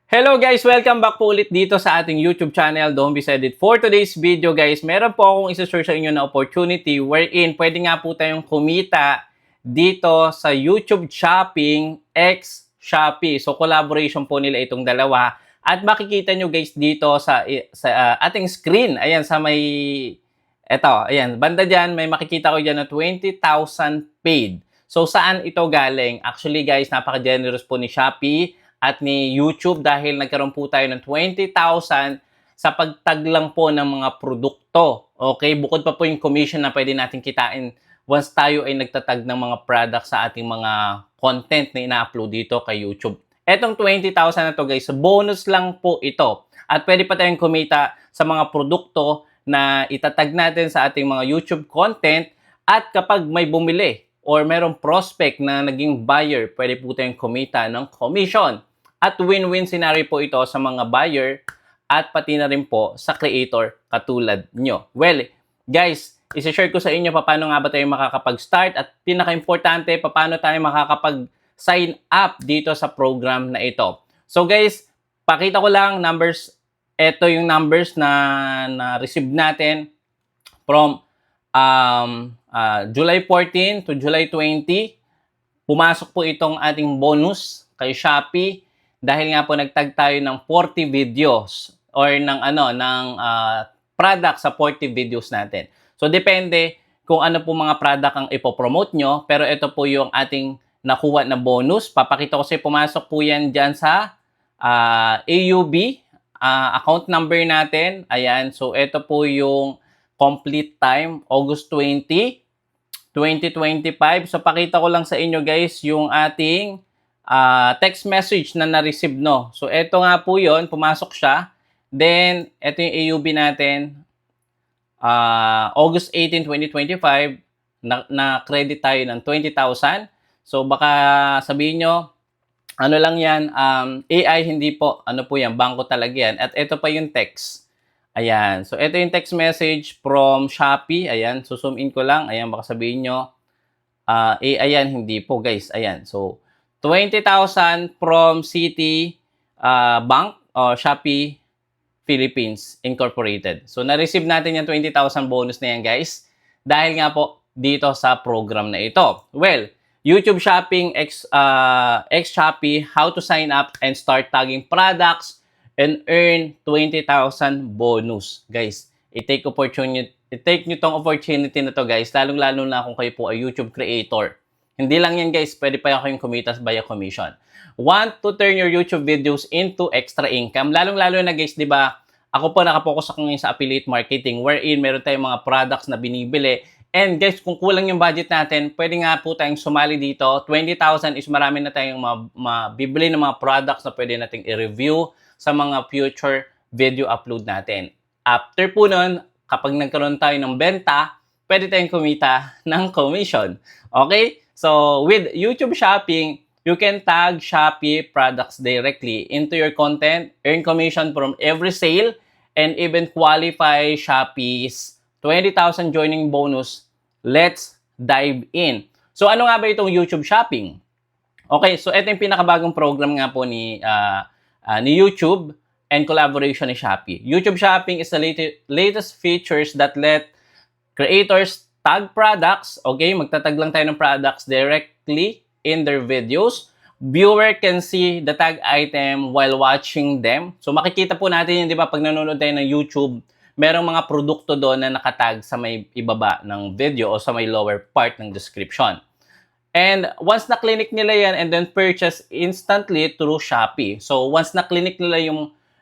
Hello guys! Welcome back po ulit dito sa ating YouTube channel, Don't Be Said It. For today's video guys, meron po akong isa-share sa inyo na opportunity wherein pwede nga po tayong kumita dito sa YouTube Shopping x Shopee. So collaboration po nila itong dalawa. At makikita nyo guys dito sa ating screen. Ayan, sa may... Eto, ayan, banda dyan, may makikita ko dyan na 20,000 paid. So saan ito galing? Actually guys, napaka-generous po ni Shopee at ni YouTube dahil nagkaroon po tayo ng 20,000 sa pagtag lang po ng mga produkto. Okay? Bukod pa po yung commission na pwede natin kitain once tayo ay nagtatag ng mga products sa ating mga content na ina-upload dito kay YouTube. Etong 20,000 na to guys, bonus lang po ito. At pwede pa tayong kumita sa mga produkto na itatag natin sa ating mga YouTube content at kapag may bumili or merong prospect na naging buyer, pwede po tayong kumita ng commission. At win-win scenario po ito sa mga buyer at pati na rin po sa creator katulad nyo. Well, guys, isi-share ko sa inyo paano nga ba tayo makakapag-start at pinaka-importante, paano tayo makakapag-sign up dito sa program na ito. So guys, pakita ko lang numbers. Ito yung numbers na receive natin from July 14 to July 20. Pumasok po itong ating bonus kay Shopee. Dahil nga po nagtag tayo ng 40 videos or ng product sa 40 videos natin. So depende kung ano po mga product ang ipopromote nyo, pero ito po yung ating nakuha na bonus. Papakita ko sa pumasok po yan dyan sa AUB, account number natin. Ayan, so ito po yung complete time, August 20, 2025. So pakita ko lang sa inyo guys yung ating text message na na-receive, no? So, eto nga po yon, pumasok siya. Then, eto yung AUB natin. August 18, 2025, na-credit tayo ng 20,000. So, baka sabihin nyo, ano lang yan, AI, hindi po. Ano po yan, bangko talaga yan. At eto pa yung text. Ayan. So, eto yung text message from Shopee. Ayan. So, zoom in ko lang. Ayan, baka sabihin nyo, AI yan, hindi po, guys. Ayan. So, 20,000 from Citi Bank o Shopee Philippines Incorporated. So, na-receive natin yung 20,000 bonus na yan, guys. Dahil nga po dito sa program na ito. Well, YouTube Shopping x Shopee, how to sign up and start tagging products and earn 20,000 bonus. Guys, i-take nyo tong opportunity na to, guys. Lalong-lalo na kung kayo po ay YouTube creator. Hindi lang yan guys, pwede pa kayong kumita via commission. Want to turn your YouTube videos into extra income? Lalong-lalo na guys, di ba? Ako po nakapokus ako ngayon sa affiliate marketing wherein meron tayong mga products na binibili. And guys, kung kulang yung budget natin, pwede nga po tayong sumali dito. 20,000 is marami na tayong mabibili ng mga products na pwede nating i-review sa mga future video upload natin. After po nun, kapag nagkaroon tayo ng benta, pwede tayong kumita ng commission. Okay? So, with YouTube Shopping, you can tag Shopee products directly into your content, earn commission from every sale, and even qualify Shopee's 20,000 joining bonus. Let's dive in. So, ano nga ba itong YouTube Shopping? Okay, so ito yung pinakabagong program nga po ni YouTube and collaboration ni Shopee. YouTube Shopping is the latest features that let creators tag products, okay? Magtatag lang tayo ng products directly in their videos. Viewer can see the tag item while watching them. So makikita po natin yun, di ba? Pag nanonood tayo ng YouTube, merong mga produkto doon na nakatag sa may ibaba ng video o sa may lower part ng description. And once na-click nila yan and then purchase instantly through Shopee. So once na-click nila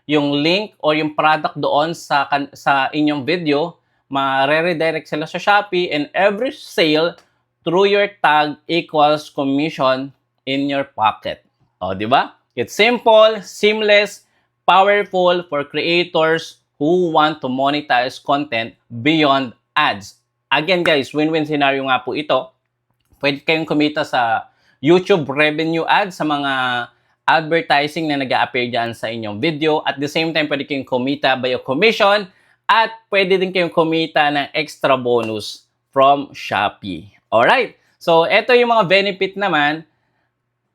yung link or yung product doon sa inyong video, ma-redirect sila sa Shopee, and every sale through your tag equals commission in your pocket. O, di ba? It's simple, seamless, powerful for creators who want to monetize content beyond ads. Again guys, win-win scenario nga po ito. Pwede kayong kumita sa YouTube revenue ads sa mga advertising na nag-a-appear dyan sa inyong video. At the same time, pwede kayong kumita via commission. At pwede din kayong kumita ng extra bonus from Shopee. Alright? So, ito yung mga benefit naman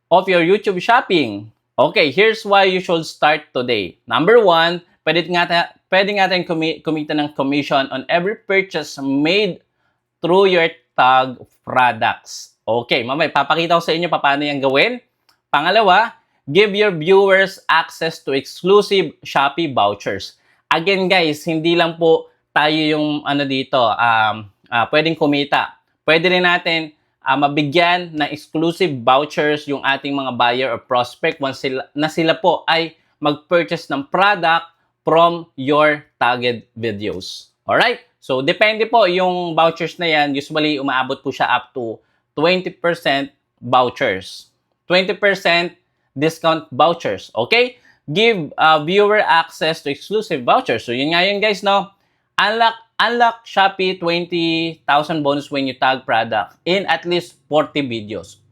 of your YouTube shopping. Okay, here's why you should start today. Number one, pwede nga tayong kumita ng commission on every purchase made through your tag products. Okay, mamay, papakita ko sa inyo paano yan gawin. Pangalawa, give your viewers access to exclusive Shopee vouchers. Again guys, hindi lang po tayo yung pwedeng kumita. Pwede rin natin mabigyan ng exclusive vouchers yung ating mga buyer or prospect once sila po ay mag-purchase ng product from your tagged videos. Alright? So, depende po yung vouchers na yan. Usually, umaabot po siya up to 20% vouchers. 20% discount vouchers. Okay? Give viewer access to exclusive vouchers. So, yun nga yun guys, no? Unlock Shopee 20,000 bonus when you tag product in at least 40 videos.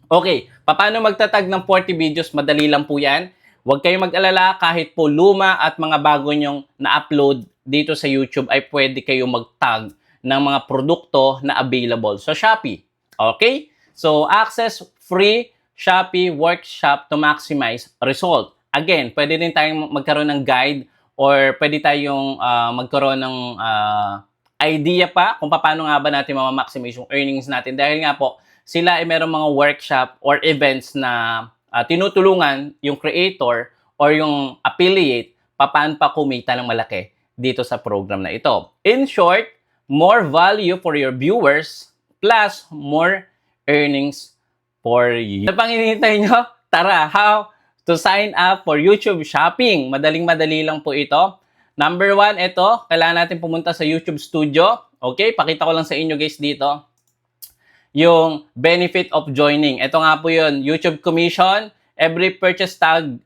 Okay, paano magtatag ng 40 videos? Madali lang po yan. Huwag kayong mag-alala, kahit po luma at mga bago nyong na-upload dito sa YouTube ay pwede kayong mag-tag ng mga produkto na available sa Shopee. Okay? So, access free Shopee workshop to maximize result. Again, pwede din tayong magkaroon ng guide or pwede tayong magkaroon ng idea pa kung paano nga ba natin ma-maximize yung earnings natin. Dahil nga po, sila ay merong mga workshop or events na tinutulungan yung creator or yung affiliate paano pa kumita ng malaki dito sa program na ito. In short, more value for your viewers plus more earnings for you. Ano pang hinihintay nyo? Tara, how to sign up for YouTube Shopping. Madaling-madali lang po ito. Number one, ito, kailangan natin pumunta sa YouTube Studio. Okay, pakita ko lang sa inyo guys dito. Yung benefit of joining. Ito nga po yun, YouTube Commission. Every purchase tag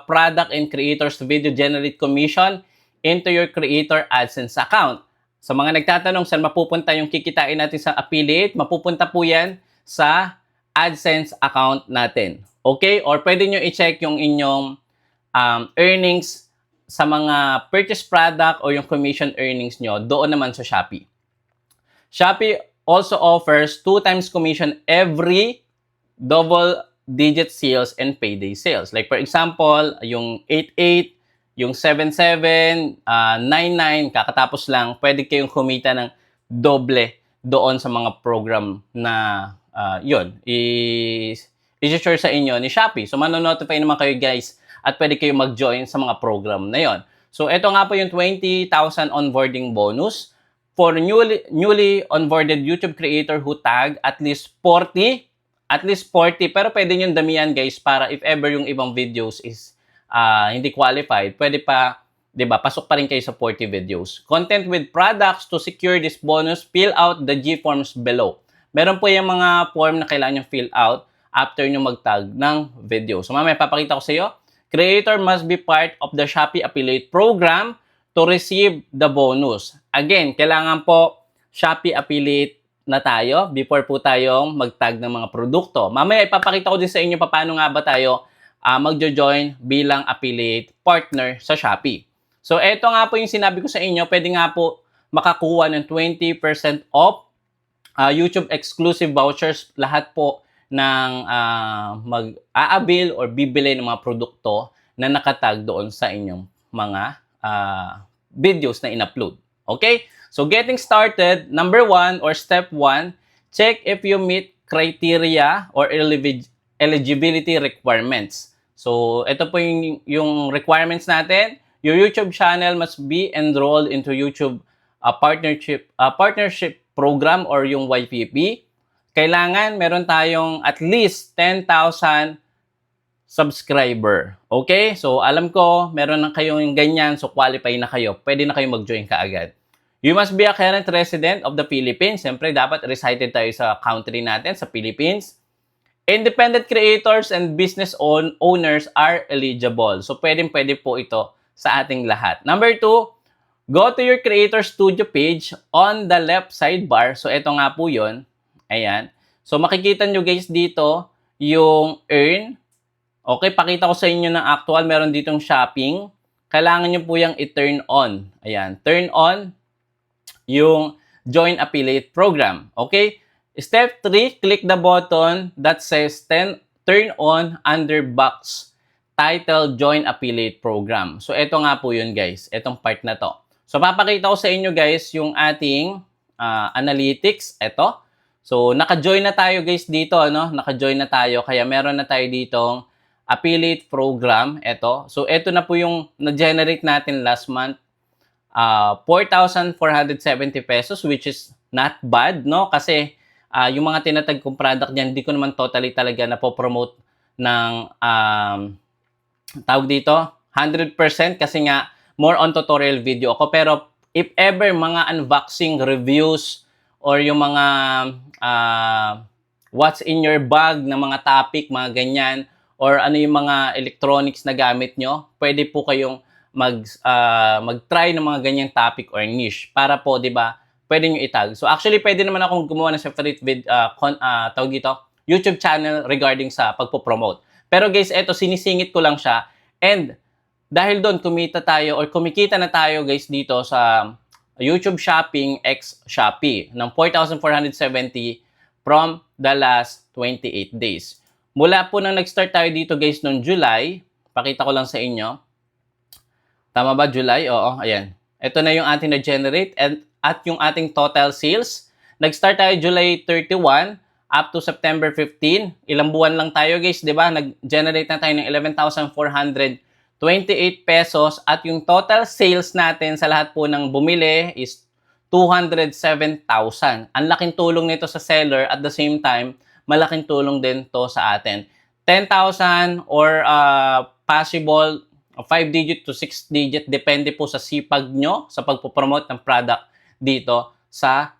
product and creator's video generate commission into your creator AdSense account. Sa mga nagtatanong saan mapupunta yung kikitain natin sa affiliate, mapupunta po yan sa AdSense account natin. Okay? Or pwede nyo i-check yung inyong earnings sa mga purchase product o yung commission earnings nyo doon naman sa Shopee. Shopee also offers 2 times commission every double-digit sales and payday sales. Like for example, yung 88, yung 77, 99, kakatapos lang, pwede kayong kumita ng doble doon sa mga program na yun, i-share sa inyo ni Shopee. So, manonotify naman kayo guys at pwede kayo mag-join sa mga program na yon. So, ito nga po yung 20,000 onboarding bonus for newly onboarded YouTube creator who tag at least 40, pero pwede nyo damihan guys para if ever yung ibang videos is hindi qualified, pwede pa, 'di ba? Pasok pa rin kayo sa 40 videos. Content with products to secure this bonus, fill out the G forms below. Meron po yung mga form na kailangan nyo fill out after nyo mag-tag ng video. So, mamaya papakita ko sa iyo. Creator must be part of the Shopee Affiliate Program to receive the bonus. Again, kailangan po Shopee Affiliate na tayo before po tayong mag-tag ng mga produkto. Mamaya ipapakita ko din sa inyo paano nga ba tayo magjo-join bilang affiliate partner sa Shopee. So, eto nga po yung sinabi ko sa inyo. Pwede nga po makakuha ng 20% off YouTube exclusive vouchers. Lahat po ng mag-a-avail or bibili ng mga produkto na nakatag doon sa inyong mga videos na in-upload. Okay? So, getting started, number 1 or step 1, check if you meet criteria or eligibility requirements. So, ito po yung requirements natin. Your YouTube channel must be enrolled into YouTube partnership program or yung YPP. Kailangan meron tayong at least 10,000 subscriber. Okay? So, alam ko, meron na kayong ganyan, so qualify na kayo. Pwede na kayo mag-join kaagad. You must be a current resident of the Philippines. Siyempre, dapat resided tayo sa country natin, sa Philippines. Independent creators and business owners are eligible. So, pwede po ito sa ating lahat. Number 2, go to your Creator Studio page on the left sidebar. So, ito nga po yun. Ayan. So, makikita nyo guys dito yung earn. Okay, pakita ko sa inyo ng actual. Meron ditong shopping. Kailangan nyo po yung i-turn on. Ayan. Turn on yung Join Affiliate Program. Okay? Step 3, click the button that says turn on under box title Join Affiliate Program. So, ito nga po yun guys. Itong part na to. So, papakita ko sa inyo guys yung ating analytics. Ito. So, naka-join na tayo guys dito. Ano? Naka-join na tayo. Kaya meron na tayo ditong affiliate program. Ito. So, ito na po yung na-generate natin last month. 4,470 pesos, which is not bad, no? Kasi yung mga tinatag kong product niyan, hindi ko naman totally talaga na po-promote ng tawag dito, 100% kasi nga more on tutorial video ako. Pero if ever mga unboxing reviews or yung mga what's in your bag na mga topic, mga ganyan, or ano yung mga electronics na gamit nyo, pwede po kayong mag-try ng mga ganyang topic or niche para po, di ba, pwede nyo itag. So actually, pwede naman akong gumawa ng separate tawag dito, YouTube channel regarding sa pagpo-promote. Pero guys, eto, sinisingit ko lang siya. And dahil doon, kumikita na tayo guys dito sa YouTube Shopping x Shopee ng 4,470 from the last 28 days. Mula po nang nag-start tayo dito guys noong July, pakita ko lang sa inyo. Tama ba? July? Oo, ayan. Ito na yung ating na-generate at yung ating total sales. Nag-start tayo July 31 up to September 15. Ilang buwan lang tayo guys, di ba? Nag-generate na tayo ng 11,428 pesos at yung total sales natin sa lahat po ng bumili is 207,000. Ang laking tulong nito sa seller at the same time, malaking tulong din to sa atin. 10,000 or possible 5-digit to 6-digit, depende po sa sipag nyo sa pagpo-promote ng product dito sa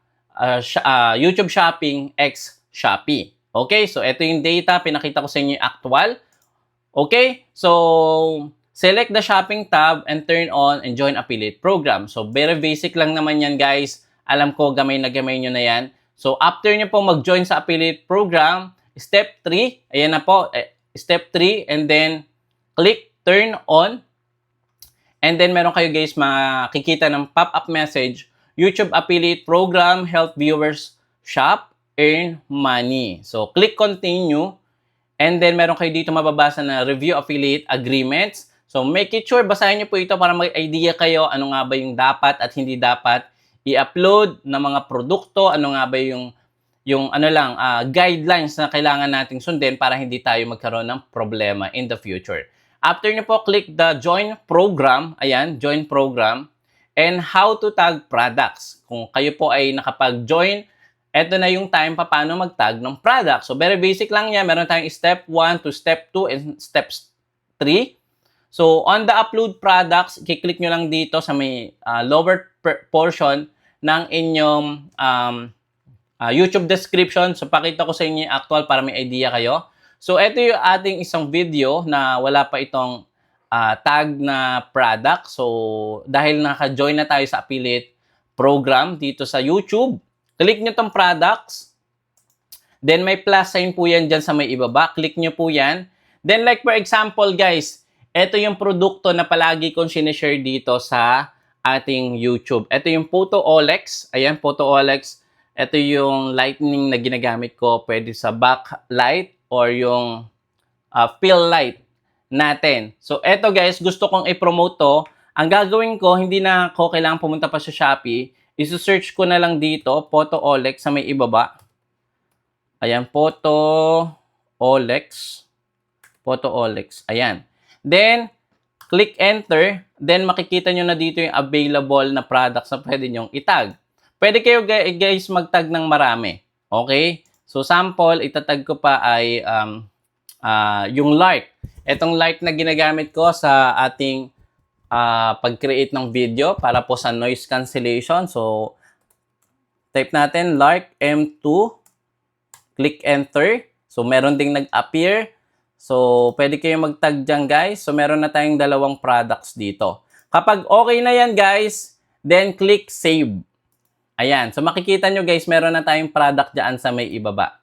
YouTube Shopping x Shopee. Okay, so ito yung data, pinakita ko sa inyo yung actual. Okay, so select the shopping tab and turn on and join affiliate program. So very basic lang naman yan guys. Alam ko gamay na gamay nyo na yan. So after nyo po mag-join sa affiliate program, step 3, ayan na po, step 3 and then click turn on. And then meron kayo guys makikita ng pop-up message, YouTube Affiliate Program, help viewers shop, earn money. So click continue. And then meron kayo dito mababasa na review affiliate agreements. So make it sure, basahin niyo po ito para may idea kayo ano nga ba yung dapat at hindi dapat i-upload na mga produkto, ano nga ba yung guidelines na kailangan nating sundin para hindi tayo magkaroon ng problema in the future. After nyo po, click the join program. Ayan, join program. And how to tag products. Kung kayo po ay nakapag-join, eto na yung time pa paano mag-tag ng product. So, very basic lang yan. Meron tayong step 1 to step 2 and step 3. So, on the upload products, kiklik nyo lang dito sa may lower portion ng inyong YouTube description. So, pakita ko sa inyo yung actual para may idea kayo. So, ito yung ating isang video na wala pa itong tag na product. So, dahil naka-join na tayo sa affiliate program dito sa YouTube, click nyo itong products. Then, may plus sign po yan dyan sa may ibaba. Click nyo po yan. Then, like for example, guys, ito yung produkto na palagi kong sinishare dito sa ating YouTube. Ito yung Photo OLEX. Ayan, Photo OLEX. Ito yung lightning na ginagamit ko. Pwede sa backlight or yung fill light natin. So, eto guys, gusto kong i-promote to. Ang gagawin ko, hindi na ako kailangan pumunta pa sa Shopee. Isu-search ko na lang dito, Photo OLEX sa may ibaba. Ayan, Photo OLEX. Photo OLEX. Ayan. Then, click enter. Then, makikita nyo na dito yung available na products na pwede nyong itag. Pwede kayo guys magtag ng marami. Okay? So, sample, itatag ko pa ay yung light. Itong light na ginagamit ko sa ating pag-create ng video para po sa noise cancellation. So, type natin light M2. Click enter. So, meron ding nag-appear. So, pwede kayo mag-tag dyan, guys. So, meron na tayong dalawang products dito. Kapag okay na yan, guys, then click save. Ayan. So, makikita nyo, guys, meron na tayong product dyan sa may ibaba.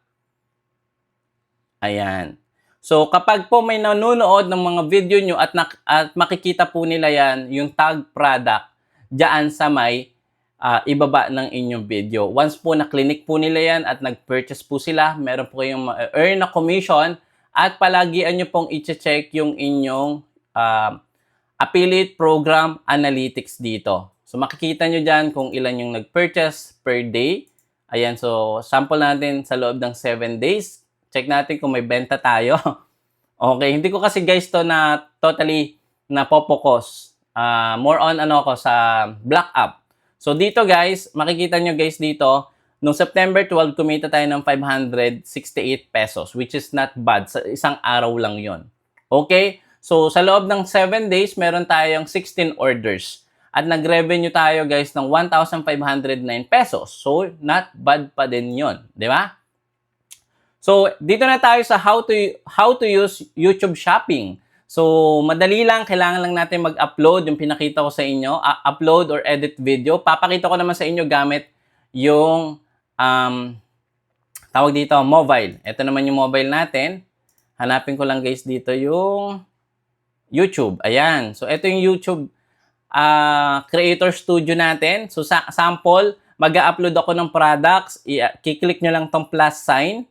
Ayan. So, kapag po may nanonood ng mga video nyo at makikita po nila yan, yung tag product, dyan sa may ibaba ng inyong video. Once po na-clinic po nila yan at nag-purchase po sila, meron po kayong earn na commission At palagian nyo pong i-check yung inyong affiliate program analytics dito. So makikita nyo dyan kung ilan yung nag-purchase per day. Ayan, so sample natin sa loob ng 7 days. Check natin kung may benta tayo. Okay, hindi ko kasi guys to na totally napopokus. More on ako sa Black App. So dito guys, makikita nyo guys dito, noong September 12, kumita tayo ng 568 pesos, which is not bad. Sa isang araw lang yon. Okay? So, sa loob ng 7 days, meron tayong 16 orders. At nag-revenue tayo guys ng 1,509 pesos. So, not bad pa din yon, di ba? So, dito na tayo sa how to use YouTube Shopping. So, madali lang, kailangan lang natin mag-upload yung pinakita ko sa inyo, upload or edit video. Papakita ko naman sa inyo gamit yung tawag dito, mobile. Ito naman yung mobile natin. Hanapin ko lang guys dito yung YouTube. Ayan. So, ito yung YouTube Creator Studio natin. So, sample, mag-upload ako ng products. Kiklik nyo lang tong plus sign.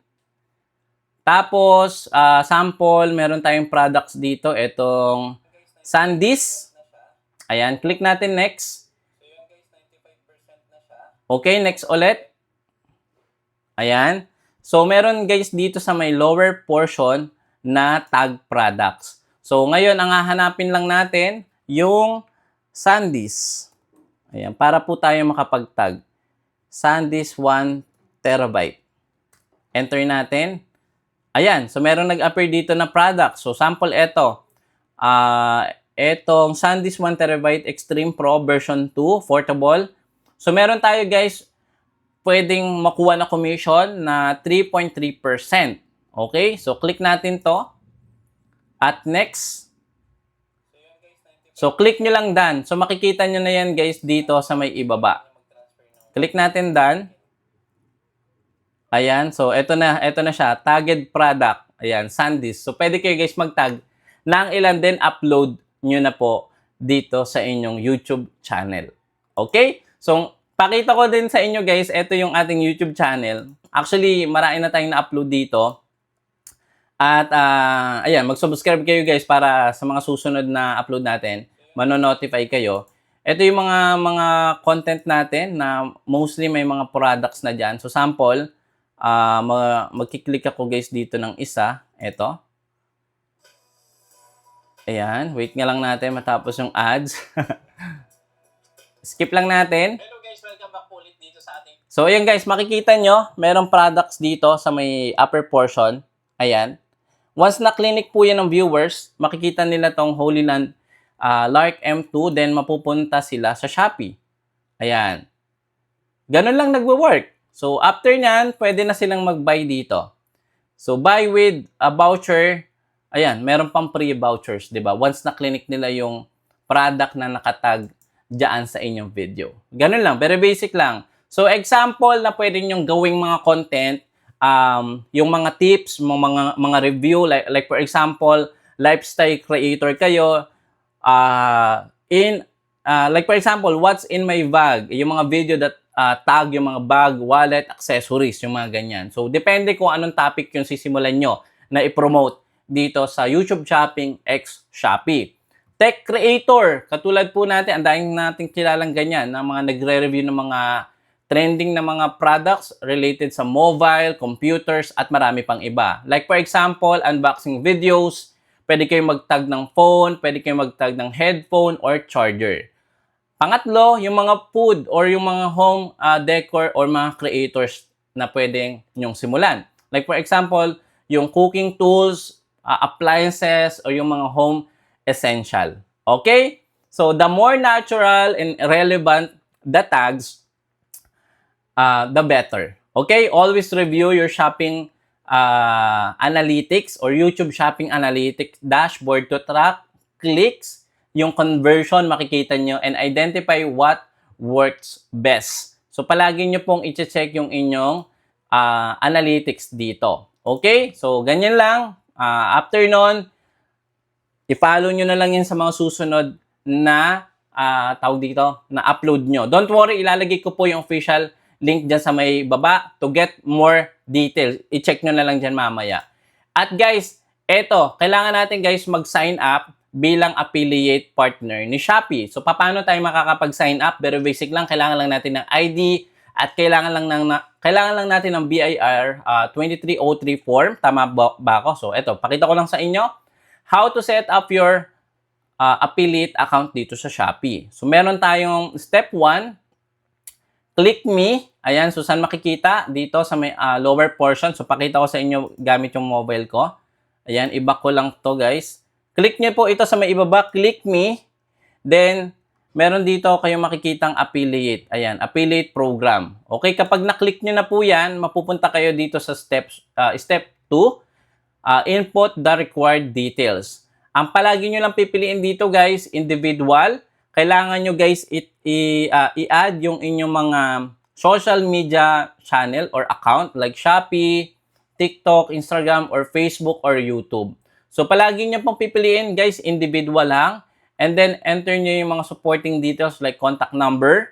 Tapos, sample, meron tayong products dito. Itong Sandisk. Ayan. Click natin next. Okay, next ulit. Ayan. So, meron guys dito sa may lower portion na tag products. So, ngayon, ang hahanapin lang natin yung Sandisk. Ayan, para po tayo makapag-tag. Sandisk 1 terabyte. Enter natin. Ayan, so meron nag-appear dito na product. So, sample ito. Etong Sandisk 1 terabyte Extreme Pro version 2, portable. So, meron tayo guys, pwedeng makuha na commission na 3.3%. Okay, so click natin to. At next. So, click nyo lang done. So, makikita nyo na yan guys dito sa may ibaba. Click natin done. Ayan. So, ito na siya. Tagged product. Ayan, Sandisk. So, pwede kayo guys mag-tag ng ilan din upload nyo na po dito sa inyong YouTube channel. Okay? So, pakita ko din sa inyo guys, ito yung ating YouTube channel. Actually, marami na tayong na-upload dito. At ayan, mag-subscribe kayo guys para sa mga susunod na upload natin, mano-notify kayo. Ito yung mga content natin na mostly may mga products na dyan. So sample, magkiklik ako guys dito ng isa. Ito. Ayan, wait nga lang natin matapos yung ads. Skip lang natin. Hello guys, welcome back ulit dito sa ating... So ayan guys, makikita nyo, merong products dito sa may upper portion. Ayan. Once na-clinic po yan ng viewers, makikita nila tong Holy Land Lark M2, then mapupunta sila sa Shopee. Ayan. Ganun lang nagwo-work. So, after nyan, pwede na silang mag-buy dito. So, buy with a voucher. Ayan, meron pang free vouchers, di ba? Once na-clinic nila yung product na nakatag dyan sa inyong video. Ganun lang, very basic lang. So, example na pwede nyong gawing mga content, yung mga tips, mga review, like for example, lifestyle creator kayo, like for example, what's in my bag, yung mga video that tag yung mga bag, wallet, accessories, yung mga ganyan. So, depende kung anong topic yung sisimulan nyo na i-promote dito sa YouTube Shopping x Shopee. Tech creator, katulad po natin, ang daming nating kilalang ganyan, na mga nagre-review ng mga trending na mga products related sa mobile, computers, at marami pang iba. Like for example, unboxing videos, pwede kayo mag-tag ng phone, pwede kayo mag-tag ng headphone or charger. Pangatlo, yung mga food or yung mga home decor or mga creators na pwedeng nyong simulan. Like for example, yung cooking tools, appliances, or yung mga home essential. Okay? So, the more natural and relevant the tags, the better. Okay? Always review your shopping analytics or YouTube shopping analytics dashboard to track clicks, yung conversion makikita nyo, and identify what works best. So, palagi nyo pong i-check yung inyong analytics dito. Okay? So, ganyan lang. After nun, i-follow nyo na lang yan sa mga susunod na tawag dito, na upload nyo. Don't worry, ilalagay ko po yung official link dyan sa may baba to get more details. I-check nyo na lang dyan mamaya. At guys, Eto, kailangan natin guys mag-sign up bilang affiliate partner ni Shopee. So, paano tayo makakapag-sign up? Very basic lang. Kailangan lang natin ng ID at kailangan lang natin ng BIR 2303 form. Tama ba ako? So, eto, pakita ko lang sa inyo how to set up your affiliate account dito sa Shopee. So, meron tayong step 1, click me. Ayan, so saan makikita? Dito sa may lower portion. So, pakita ko sa inyo gamit yung mobile ko. Ayan, iba ko lang to guys. Click nyo po ito sa may ibaba, click me. Then, meron dito kayong makikitang affiliate. Ayan, affiliate program. Okay, kapag na-click nyo na po yan, mapupunta kayo dito sa step 2, input the required details. Ang palagi nyo lang pipiliin dito guys, individual. Kailangan nyo guys i-add yung inyong mga social media channel or account like Shopee, TikTok, Instagram, or Facebook, or YouTube. So, palagi nyo pong pipiliin, guys, individual lang. And then, enter nyo yung mga supporting details like contact number.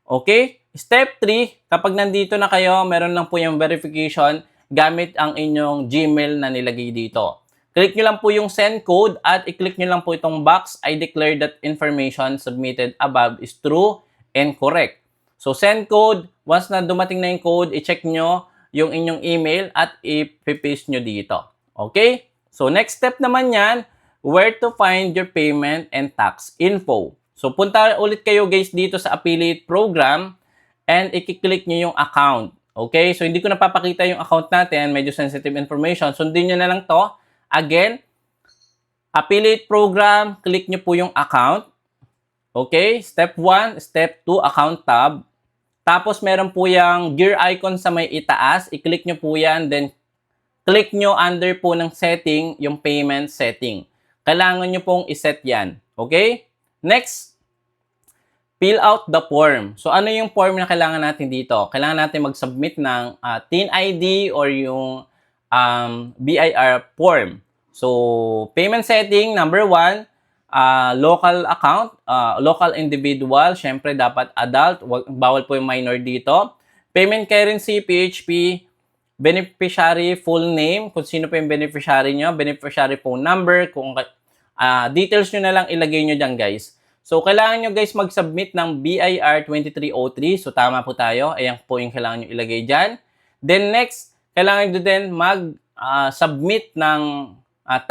Okay? Step 3, kapag nandito na kayo, meron lang po yung verification gamit ang inyong Gmail na nilagay dito. Click nyo lang po yung send code at i-click nyo lang po itong box. I declare that information submitted above is true and correct. So, send code. Once na dumating na yung code, i-check nyo yung inyong email at i-paste nyo dito. Okay? So, next step naman yan, where to find your payment and tax info. So, punta ulit kayo guys dito sa affiliate program and i-click nyo yung account. Okay? So, hindi ko napapakita yung account natin. Medyo sensitive information. Sundin nyo na lang to. Again, affiliate program, click nyo po yung account. Okay? Step 1, step 2, account tab. Tapos, meron po yung gear icon sa may itaas. I-click nyo po yan. Then, click nyo under po ng setting, yung payment setting. Kailangan nyo pong iset yan. Okay? Next, fill out the form. So, ano yung form na kailangan natin dito? Kailangan natin mag-submit ng TIN ID or yung BIR form. So, payment setting, number 1, local account, local individual. Siyempre, dapat adult. Bawal po yung minor dito. Payment currency, PHP, beneficiary full name, kung sino po yung beneficiary nyo, beneficiary phone number, kung details nyo na lang ilagay nyo dyan guys. So, kailangan nyo guys mag-submit ng BIR 2303. So, tama po tayo. Ayan po yung kailangan nyo ilagay dyan. Then next, kailangan nyo din mag-submit ng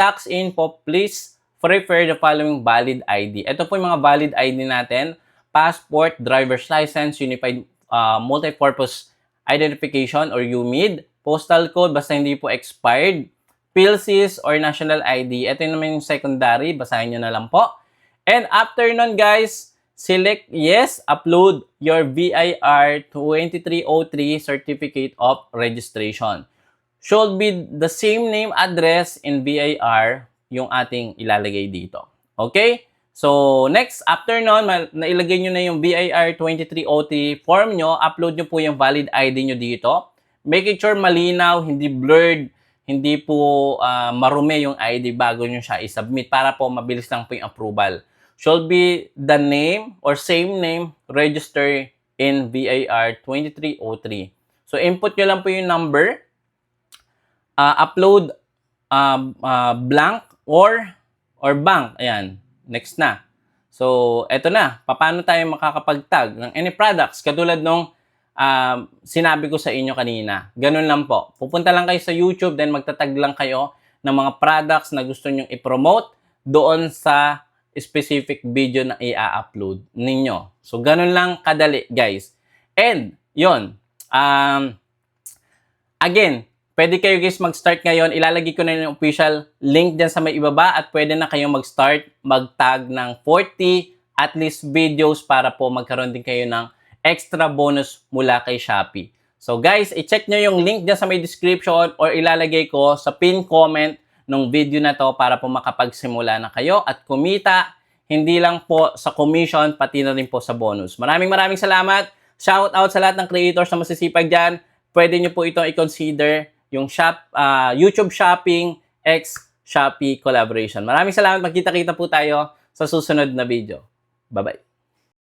tax info. Please refer the following valid ID. Ito po yung mga valid ID natin. Passport, driver's license, Unified Multipurpose Identification or UMID, postal code, basta hindi po expired, PhilSys or national ID. Ito naman yung secondary, basahin nyo na lang po. And after nun guys, select yes, upload your BIR 2303 Certificate of Registration. Should be the same name, address, in BIR yung ating ilalagay dito. Okay? So, next, after nun, nailagay nyo na yung BIR 2303 form nyo, upload nyo po yung valid ID nyo dito. Make sure malinaw, hindi blurred, hindi po marumi yung ID bago nyo siya i-submit para po mabilis lang po yung approval. Should be the name or same name registered in BIR 2303. So, input nyo lang po yung number, upload blank or bank. Ayan. Next na. So, eto na. Paano tayo makakapag-tag ng any products? Katulad nung sinabi ko sa inyo kanina. Ganun lang po. Pupunta lang kayo sa YouTube, then magtatag lang kayo ng mga products na gusto nyong i-promote doon sa specific video na i-upload ninyo. So, ganun lang kadali, guys. And, yun. Again, pwede kayo guys mag-start ngayon. Ilalagay ko na yung official link dyan sa may ibaba at pwede na kayong mag-start, mag-tag ng 40 at least videos para po magkaroon din kayo ng extra bonus mula kay Shopee. So guys, i-check nyo yung link dyan sa may description or ilalagay ko sa pin comment ng video na to para po makapagsimula na kayo at kumita hindi lang po sa commission pati na rin po sa bonus. Maraming salamat. Shout out sa lahat ng creators na masisipag dyan. Pwede nyo po itong i-consider yung YouTube Shopping x Shopee collaboration. Maraming salamat. Magkita-kita po tayo sa susunod na video. Bye-bye.